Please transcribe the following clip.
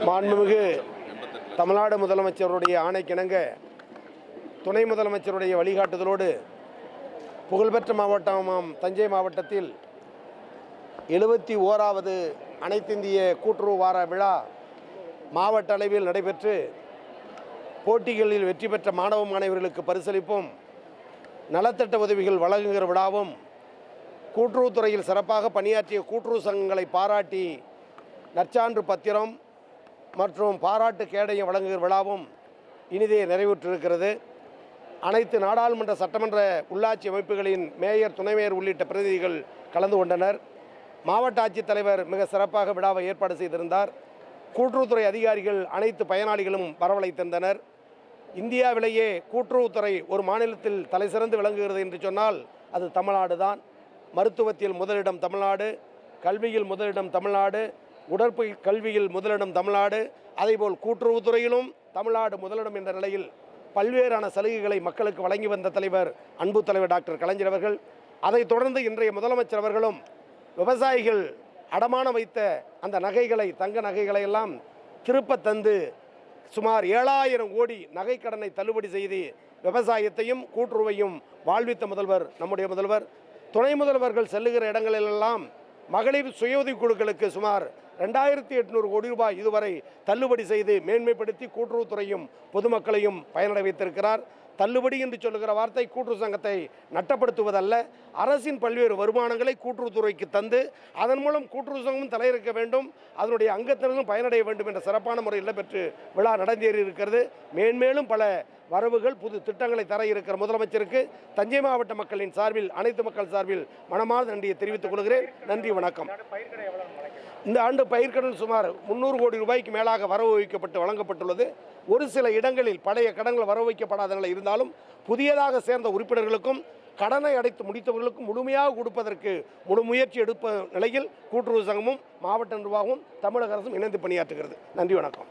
மாண்புமிகு தமிழ்நாடு முதலமைச்சருடைய ஆணைக்கிணங்க துணை முதலமைச்சருடைய வழிகாட்டுதலோடு புகழ்பெற்ற மாவட்டமாம் தஞ்சை மாவட்டத்தில் 71வது அனைத்திந்திய கூட்டுறவு வார விழா மாவட்ட அளவில் நடைபெற்று போட்டிகளில் வெற்றி பெற்ற மாணவ மாணவர்களுக்கு பரிசளிப்பும் நலத்திட்ட உதவிகள் வழங்குகிற விழாவும் கூட்டுறவுத்துறையில் சிறப்பாக பணியாற்றிய கூட்டுறவு சங்கங்களை பாராட்டி நற்சான்று பத்திரம் மற்றும் பாராட்டு கேடயம் வழங்குகிற விழாவும் இனிதே நிறைவுற்றிருக்கிறது. அனைத்து நாடாளுமன்ற சட்டமன்ற உள்ளாட்சி அமைப்புகளின் மேயர் துணை மேயர் உள்ளிட்ட பிரதிநிதிகள் கலந்து கொண்டனர். மாவட்ட ஆட்சித்தலைவர் மிக சிறப்பாக விழாவை ஏற்பாடு செய்திருந்தார். கூட்டுறவுத்துறை அதிகாரிகள் அனைத்து பயனாளிகளும் வரவழைத்திருந்தனர். இந்தியாவிலேயே கூட்டுறவுத்துறை ஒரு மாநிலத்தில் தலை சிறந்து விளங்குகிறது என்று சொன்னால் அது தமிழ்நாடு தான். மருத்துவத்தில் முதலிடம் தமிழ்நாடு, கல்வியில் முதலிடம் தமிழ்நாடு, உடற்பயிற்சி கல்வியில் முதலிடம் தமிழ்நாடு, அதேபோல் கூட்டுறவுத்துறையிலும் தமிழ்நாடு முதலிடம் என்ற நிலையில் பல்வேறான சலுகைகளை மக்களுக்கு வழங்கி வந்த தலைவர் அன்பு தலைவர் டாக்டர் கலைஞர் அவர்கள். அதைத் தொடர்ந்து இன்றைய முதலமைச்சர் அவர்களும் விவசாயிகள் அடமானம் வைத்த அந்த நகைகளை, தங்க நகைகளை எல்லாம் திருப்ப தந்து சுமார் 7000 கோடி நகைக்கடனை தள்ளுபடி செய்து விவசாயத்தையும் கூட்டுறவையும் வாழ்வித்த முதல்வர் நம்முடைய முதல்வர். துணை முதல்வர்கள் செல்லுகிற இடங்களிலெல்லாம் மகளிர் சுய உதவி குழுக்களுக்கு சுமார் 2800 கோடி ரூபாய் இதுவரை தள்ளுபடி செய்து மேன்மைப்படுத்தி கூட்டுறவுத்துறையும் பொதுமக்களையும் பயனடை வைத்திருக்கிறார். தள்ளுபடி என்று சொல்லுகிற வார்த்தை கூட்டுறவு சங்கத்தை நட்டப்படுத்துவதல்ல, அரசின் பல்வேறு வருமானங்களை கூட்டுறவுத்துறைக்கு தந்து அதன் மூலம் கூட்டுறவு சங்கமும் தலையிருக்க வேண்டும், அதனுடைய அங்கத்தினரும் பயனடைய வேண்டும் என்ற சிறப்பான முறையில் பெற்று விழா நடந்தேறி இருக்கிறது. மேன்மேலும் பல வரவுகள் புது திட்டங்களை தர இருக்கிற முதலமைச்சருக்கு தஞ்சை மாவட்ட மக்களின் சார்பில், அனைத்து மக்கள் சார்பில் மனமார்ந்த நன்றியை தெரிவித்துக் கொள்கிறேன். நன்றி, வணக்கம். இந்த ஆண்டு பயிர்க்கடன் சுமார் 300 கோடி ரூபாய்க்கு மேலாக வரவு வைக்கப்பட்டு வழங்கப்பட்டுள்ளது. ஒரு சில இடங்களில் பழைய கடன்கள் வரவு வைக்கப்படாத நிலை இருந்தாலும் புதியதாக சேர்ந்த உறுப்பினர்களுக்கும் கடனை அடைத்து முடித்தவர்களுக்கும் முழுமையாக கொடுப்பதற்கு முழு முயற்சி எடுப்ப நிலையில் கூட்டுறவு சங்கமும் மாவட்ட நிர்வாகமும் தமிழக அரசும் இணைந்து பணியாற்றுகிறது. நன்றி, வணக்கம்.